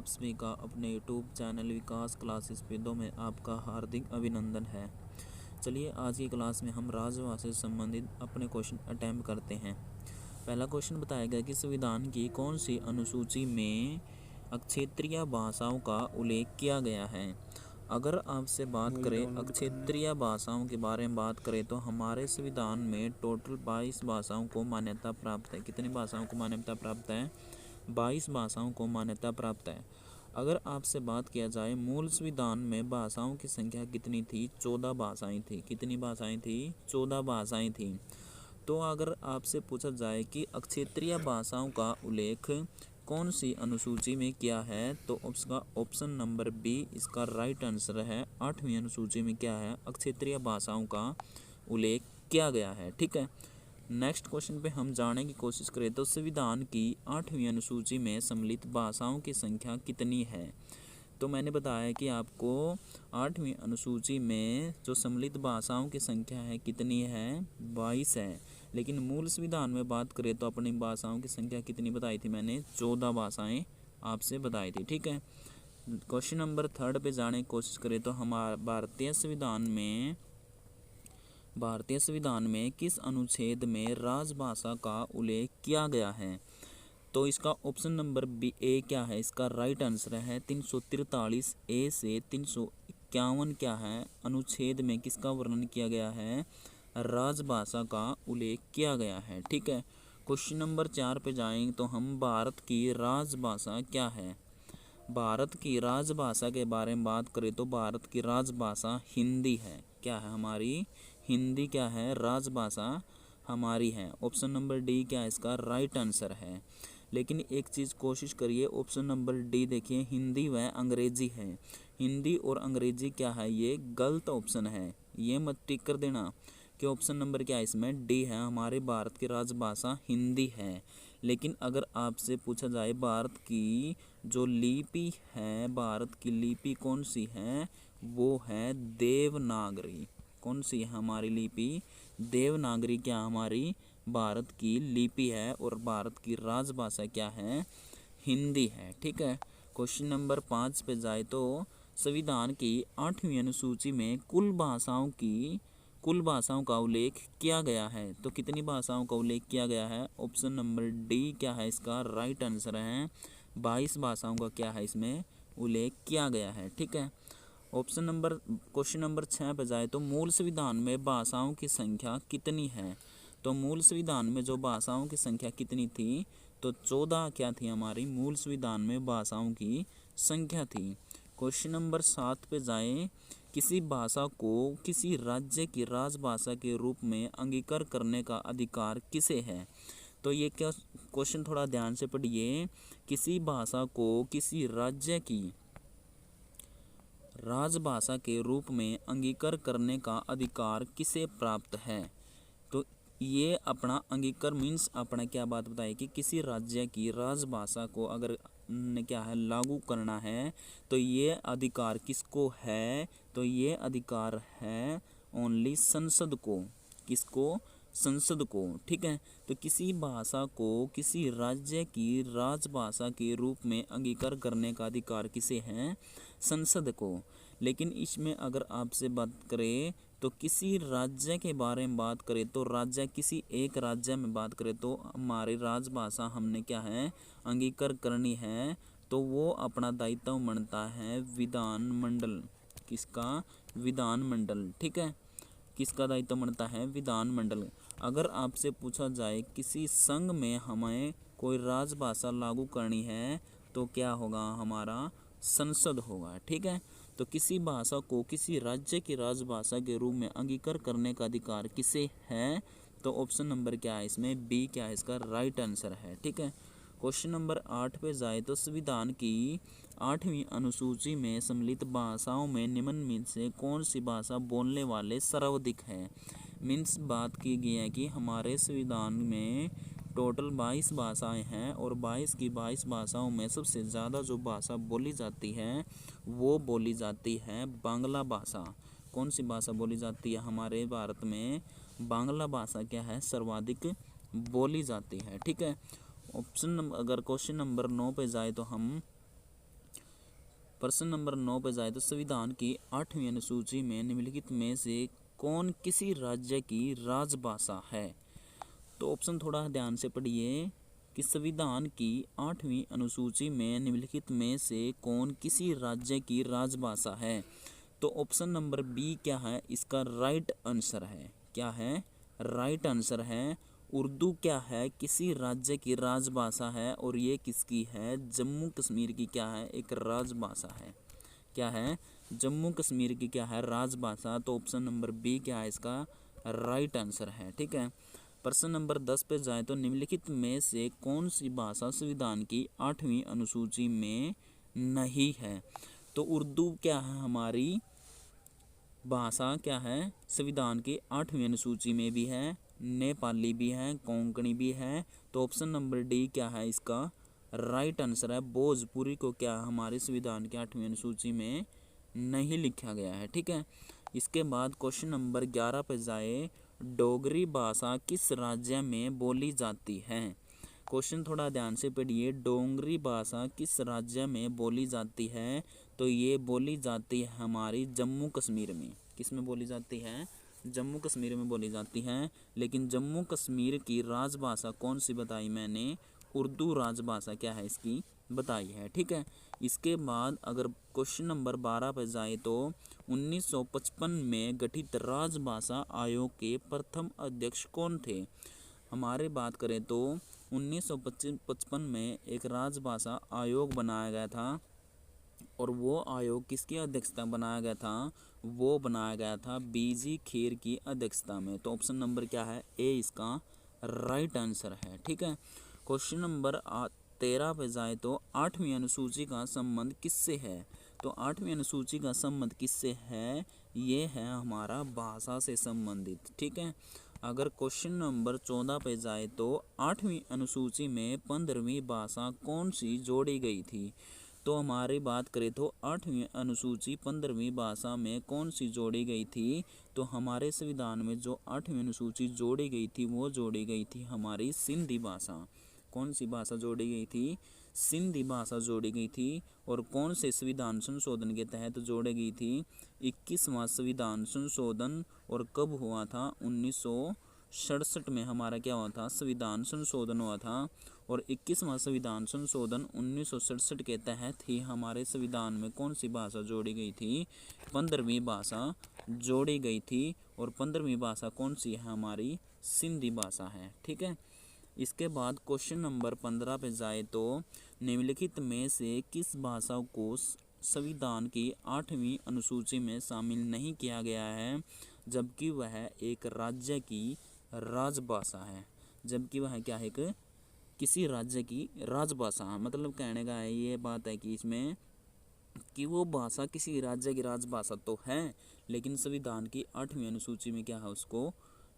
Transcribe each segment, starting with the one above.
आप सभी का अपने यूट्यूब चैनल विकास क्लासेस विदो में आपका हार्दिक अभिनंदन है। चलिए आज की क्लास में हम राजभाषा से संबंधित अपने क्वेश्चन अटैम्प्ट करते हैं। पहला क्वेश्चन बताया गया कि संविधान की कौन सी अनुसूची में क्षेत्रीय भाषाओं का उल्लेख किया गया है। अगर आपसे बात करें क्षेत्रीय भाषाओं के बारे में बात करें तो हमारे संविधान में टोटल 22 भाषाओं को मान्यता प्राप्त है। कितनी भाषाओं को मान्यता प्राप्त है? 22 भाषाओं को मान्यता प्राप्त है। अगर आपसे बात किया जाए मूल संविधान में भाषाओं की संख्या कितनी थी? 14 भाषाएं थी। कितनी भाषाएं थी? 14 भाषाएं थी। तो अगर आपसे पूछा जाए कि क्षेत्रीय भाषाओं का उल्लेख कौन सी अनुसूची में किया है, तो उसका ऑप्शन नंबर बी इसका राइट आंसर है। 8वीं अनुसूची में क्या है? क्षेत्रीय भाषाओं का उल्लेख किया गया है। ठीक है, नेक्स्ट क्वेश्चन पे हम जानने की कोशिश करें तो संविधान की 8वीं अनुसूची में सम्मिलित भाषाओं की संख्या कितनी है। तो मैंने बताया कि आपको 8वीं अनुसूची में जो सम्मिलित भाषाओं की संख्या है कितनी है? 22 है। लेकिन मूल संविधान में बात करें तो अपनी भाषाओं की संख्या कितनी बताई थी मैंने? 14 भाषाएं आपसे बताई थी। ठीक है, क्वेश्चन नंबर 3 पे जाने की कोशिश करें तो हमारा भारतीय संविधान में किस अनुच्छेद में राजभाषा का उल्लेख किया गया है। तो इसका ऑप्शन नंबर बी ए क्या है? इसका राइट आंसर है 343 ए से 351 क्या है? अनुच्छेद में किसका वर्णन किया गया है? राजभाषा का उल्लेख किया गया है। ठीक है, क्वेश्चन नंबर 4 पे जाएंगे तो हम भारत की राजभाषा क्या है। भारत की राजभाषा के बारे में बात करें तो भारत की राजभाषा हिंदी है। क्या है हमारी? हिंदी क्या है? राजभाषा हमारी है। ऑप्शन नंबर डी क्या है? इसका राइट आंसर है। लेकिन एक चीज़ कोशिश करिए, ऑप्शन नंबर डी देखिए, हिंदी व अंग्रेजी है। हिंदी और अंग्रेजी क्या है? ये गलत ऑप्शन है। ये मत टिक कर देना कि ऑप्शन नंबर क्या है इसमें? डी है। हमारे भारत की राजभाषा हिंदी है। लेकिन अगर आपसे पूछा जाए भारत की जो लिपि है, भारत की लिपि कौन सी है? वो है देवनागरी। कौन सी है हमारी लिपि? देवनागरी क्या हमारी भारत की लिपि है। और भारत की राजभाषा क्या है? हिंदी है। ठीक है, क्वेश्चन नंबर 5 पे जाए तो संविधान की 8वीं अनुसूची में कुल भाषाओं का उल्लेख किया गया है। तो कितनी भाषाओं का उल्लेख किया गया है? ऑप्शन नंबर डी क्या है? इसका राइट आंसर है 22 भाषाओं का क्या है इसमें उल्लेख किया गया है। ठीक है, क्वेश्चन नंबर 6 पे जाए तो मूल संविधान में भाषाओं की संख्या कितनी है। तो मूल संविधान में जो भाषाओं की संख्या कितनी थी? तो 14 क्या थी हमारी मूल संविधान में भाषाओं की संख्या थी। क्वेश्चन नंबर 7 पे जाए, किसी भाषा को किसी राज्य की राजभाषा के रूप में अंगीकार करने का अधिकार किसे है। तो ये क्या क्वेश्चन थोड़ा ध्यान से पढ़िए। किसी भाषा को किसी राज्य की राजभाषा के रूप में अंगीकार करने का अधिकार किसे प्राप्त है। तो ये अपना अंगीकार मीन्स अपना क्या बात बताए कि किसी राज्य की राजभाषा को अगर क्या है लागू करना है तो ये अधिकार किसको है? तो ये अधिकार है ओनली संसद को। किसको? संसद को। ठीक है, तो किसी भाषा को किसी राज्य की राजभाषा के रूप में अंगीकार करने का अधिकार किसे है? संसद को। लेकिन इसमें अगर आपसे बात करें तो किसी राज्य के बारे में बात करें तो किसी एक राज्य में बात करें तो हमारी राजभाषा हमने क्या है अंगीकार करनी है, तो वो अपना दायित्व बनता है विधानमंडल। किसका? विधानमंडल। ठीक है, किसका दायित्व बनता है? विधानमंडल। अगर आपसे पूछा जाए किसी संघ में हमें कोई राजभाषा लागू करनी है तो क्या होगा? हमारा संसद होगा। ठीक है, तो किसी भाषा को किसी राज्य की राजभाषा के रूप में अंगीकार करने का अधिकार किसे है? तो ऑप्शन नंबर क्या है इसमें? बी क्या है इसका राइट आंसर है। ठीक है, क्वेश्चन नंबर 8 पे जाए तो संविधान की 8वीं अनुसूची में सम्मिलित भाषाओं में निम्न में से कौन सी भाषा बोलने वाले सर्वाधिक है। मीन्स बात की गई है कि हमारे संविधान में टोटल 22 भाषाएं हैं और 22 की 22 भाषाओं में सबसे ज़्यादा जो भाषा बोली जाती है वो बोली जाती है बांग्ला भाषा। कौन सी भाषा बोली जाती है हमारे भारत में? बांग्ला भाषा क्या है? सर्वाधिक बोली जाती है। ठीक है, अगर क्वेश्चन नंबर 9 पे जाए तो हम प्रश्न नंबर 9 पे जाए तो संविधान की 8वीं अनुसूची में निम्नलिखित में से कौन किसी राज्य की राजभाषा है। तो ऑप्शन थोड़ा ध्यान से पढ़िए कि संविधान की 8वीं अनुसूची में निम्नलिखित में से कौन किसी राज्य की राजभाषा है। तो ऑप्शन नंबर बी क्या है, इसका राइट आंसर है। क्या है, राइट आंसर है। उर्दू क्या है, किसी राज्य की राजभाषा है और ये किसकी है, जम्मू कश्मीर की क्या है, एक राजभाषा है। क्या है, जम्मू कश्मीर की क्या है, राजभाषा। तो ऑप्शन नंबर बी क्या है, इसका राइट आंसर है। ठीक है। प्रश्न नंबर 10 पे जाए तो निम्नलिखित में से कौन सी भाषा संविधान की 8वीं अनुसूची में नहीं है। तो उर्दू क्या है, हमारी भाषा क्या है, संविधान की 8वीं अनुसूची में भी है, नेपाली भी है, कोंकणी भी है। तो ऑप्शन नंबर डी क्या है, इसका राइट आंसर है। भोजपुरी को क्या हमारे संविधान की 8वीं अनुसूची में नहीं लिखा गया है। ठीक है। इसके बाद क्वेश्चन नंबर 11 पे जाए, डोगरी भाषा किस राज्य में बोली जाती है। क्वेश्चन थोड़ा ध्यान से पढ़िए, डोगरी भाषा किस राज्य में बोली जाती है। तो ये बोली जाती है हमारी जम्मू कश्मीर में। किस में बोली जाती है, जम्मू कश्मीर में बोली जाती है। लेकिन जम्मू कश्मीर की राजभाषा कौन सी बताई मैंने, उर्दू राजभाषा क्या है इसकी बताई है। ठीक है। इसके बाद अगर क्वेश्चन नंबर 12 पर जाए तो 1955 में गठित राजभाषा आयोग के प्रथम अध्यक्ष कौन थे। हमारे बात करें तो 1955 में एक राजभाषा आयोग बनाया गया था और वो आयोग किसकी अध्यक्षता बनाया गया था, वो बनाया गया था बीजी खेर की अध्यक्षता में। तो ऑप्शन नंबर क्या है, ए इसका राइट आंसर है। ठीक है। क्वेश्चन नंबर 13 पे जाए तो 8वीं अनुसूची का संबंध किससे है। तो 8वीं अनुसूची का संबंध किससे है, ये है हमारा भाषा से संबंधित। ठीक है। अगर क्वेश्चन नंबर 14 पे जाए तो 8वीं अनुसूची में 15वीं भाषा कौन सी जोड़ी गई थी। तो हमारी बात करें तो 8वीं अनुसूची 15वीं भाषा में कौन सी जोड़ी गई थी। तो हमारे संविधान में जो 8वीं अनुसूची जोड़ी गई थी वो जोड़ी गई थी हमारी सिंधी भाषा। कौन सी भाषा जोड़ी गई थी, सिंधी भाषा जोड़ी गई थी। और कौन से संविधान संशोधन के तहत जोड़ी गई थी, 21वां संविधान संशोधन। और कब हुआ था, 1967 में हमारा क्या हुआ था, संविधान संशोधन हुआ था। और 21वां संविधान संशोधन 1967 के तहत ही हमारे संविधान में कौन सी भाषा जोड़ी गई थी, 15वीं भाषा जोड़ी गई थी। और 15वीं भाषा कौन सी है, हमारी सिंधी भाषा है। ठीक है। इसके बाद क्वेश्चन नंबर 15 पे जाए तो निम्नलिखित में से किस भाषा को संविधान की 8वीं अनुसूची में शामिल नहीं किया गया है, जबकि वह एक राज्य की राजभाषा है। जबकि वह क्या है, एक किसी राज्य की राजभाषा है। मतलब कहने का है ये बात है कि इसमें कि वो भाषा किसी राज्य की राजभाषा तो है, लेकिन संविधान की 8वीं अनुसूची में क्या है, उसको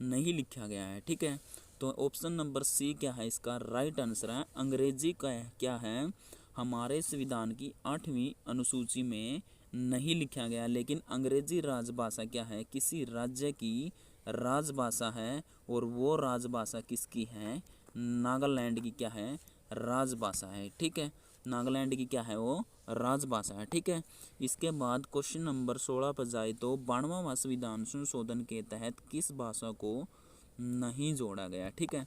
नहीं लिखा गया है। ठीक है। तो ऑप्शन नंबर सी क्या है, इसका राइट आंसर है। अंग्रेजी का क्या है, हमारे संविधान की 8वीं अनुसूची में नहीं लिखा गया, लेकिन अंग्रेजी राजभाषा क्या है, किसी राज्य की राजभाषा है। और वो राजभाषा किसकी है, नागालैंड की क्या है, राजभाषा है। ठीक है। नागालैंड की क्या है, वो राजभाषा है। ठीक है। इसके बाद क्वेश्चन नंबर 16 पर जाए तो 92वां संविधान संशोधन के तहत किस भाषा को नहीं जोड़ा गया। ठीक है।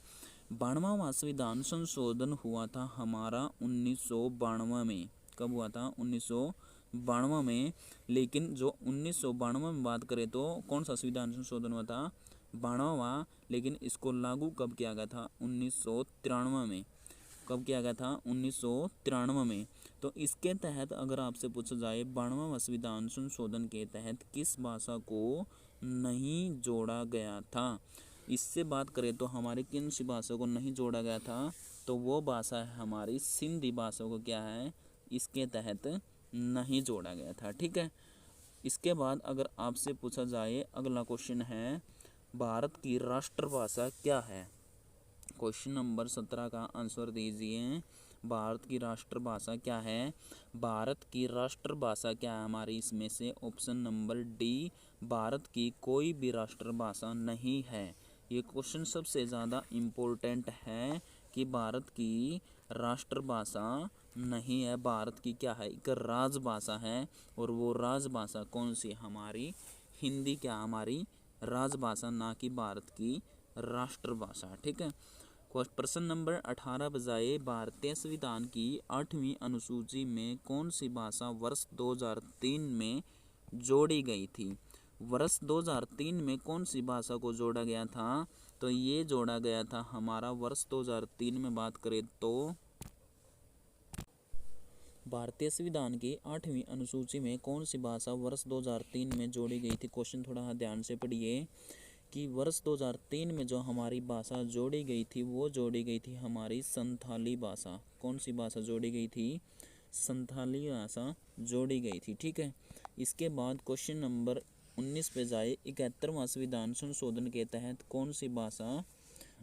92वां संविधान संशोधन हुआ था हमारा 1992 में। कब हुआ था, 1992 में। लेकिन जो 1992 में बात करें तो कौन सा संविधान संशोधन हुआ था, 92वां। लेकिन इसको लागू कब किया गया था, 1993 में। कब किया गया था, 1993 में। तो इसके तहत अगर आपसे पूछा जाए 92वां संविधान संशोधन के तहत किस भाषा को नहीं जोड़ा गया था, इससे बात करें तो हमारी किन सी भाषा को नहीं जोड़ा गया था, तो वो भाषा है हमारी सिंधी भाषा को क्या है, इसके तहत नहीं जोड़ा गया था। ठीक है। इसके बाद अगर आपसे पूछा जाए अगला क्वेश्चन है, भारत की राष्ट्रभाषा क्या है। क्वेश्चन नंबर 17 का आंसर दीजिए। भारत की राष्ट्रभाषा क्या है, भारत की राष्ट्रभाषा क्या है हमारी, इसमें से ऑप्शन नंबर डी, भारत की कोई भी राष्ट्रभाषा नहीं है। ये क्वेश्चन सबसे ज़्यादा इम्पोर्टेंट है कि भारत की राष्ट्रभाषा नहीं है, भारत की क्या है, एक राजभाषा है। और वो राजभाषा कौन सी, हमारी हिंदी क्या हमारी राजभाषा, ना कि भारत की राष्ट्रभाषा। ठीक है। प्रश्न नंबर 18 बजाय भारतीय संविधान की 8वीं अनुसूची में कौन सी भाषा वर्ष 2003 में जोड़ी गई थी। वर्ष 2003 में कौन सी भाषा को जोड़ा गया था, तो ये जोड़ा गया था हमारा वर्ष 2003 में बात करें तो भारतीय संविधान की 8वीं अनुसूची में कौन सी भाषा वर्ष 2003 में जोड़ी गई थी। क्वेश्चन थोड़ा ध्यान से पढ़िए कि वर्ष 2003 में जो हमारी भाषा जोड़ी गई थी वो जोड़ी गई थी हमारी संथाली भाषा। कौन सी भाषा जोड़ी गई थी, संथाली भाषा जोड़ी गई थी। ठीक है। इसके बाद क्वेश्चन नंबर 19 पे जाए, 71वां संविधान संशोधन के तहत कौन सी भाषा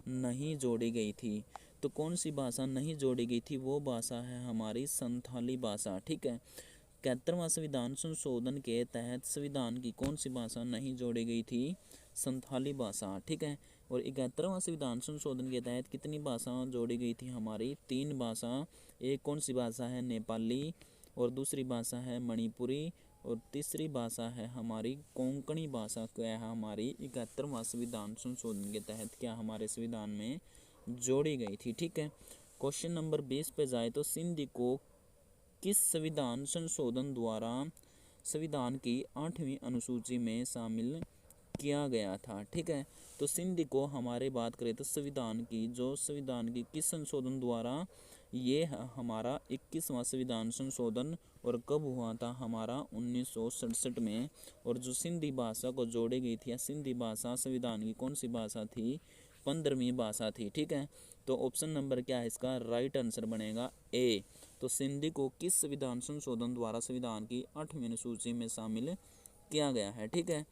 नहीं जोड़ी गई थी। तो कौन सी भाषा नहीं जोड़ी गई थी, वो भाषा है हमारी संथाली भाषा। ठीक है। 71वां संविधान संशोधन के तहत संविधान की कौन सी भाषा नहीं जोड़ी गई थी, संथाली भाषा। ठीक है। और 71वां संविधान संशोधन के तहत कितनी भाषा जोड़ी गई थी, हमारी 3 भाषा। एक कौन सी भाषा है, नेपाली, और दूसरी भाषा है मणिपुरी, और तीसरी भाषा है हमारी कोंकणी भाषा। क्या है हमारी 71वां संविधान संशोधन के तहत क्या हमारे संविधान में जोड़ी गई थी। ठीक है। क्वेश्चन नंबर 20 पे जाए तो सिंधी को किस संविधान संशोधन द्वारा संविधान की 8वीं अनुसूची में शामिल किया गया था। ठीक है। तो सिंधी को हमारे बात करें तो संविधान की किस संशोधन द्वारा, ये है हमारा 21वां संविधान संशोधन। और कब हुआ था, हमारा 1967 में। और जो सिंधी भाषा को जोड़ी गई थी, या सिंधी भाषा संविधान की कौन सी भाषा थी, 15वीं भाषा थी। ठीक है। तो ऑप्शन नंबर क्या है इसका, राइट आंसर बनेगा ए। तो सिंधी को किस संविधान संशोधन द्वारा संविधान की 8वीं अनुसूची में शामिल किया गया है। ठीक है।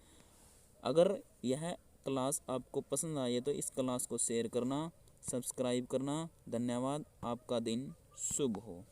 अगर यह क्लास आपको पसंद आई है तो इस क्लास को शेयर करना, सब्सक्राइब करना। धन्यवाद। आपका दिन शुभ हो।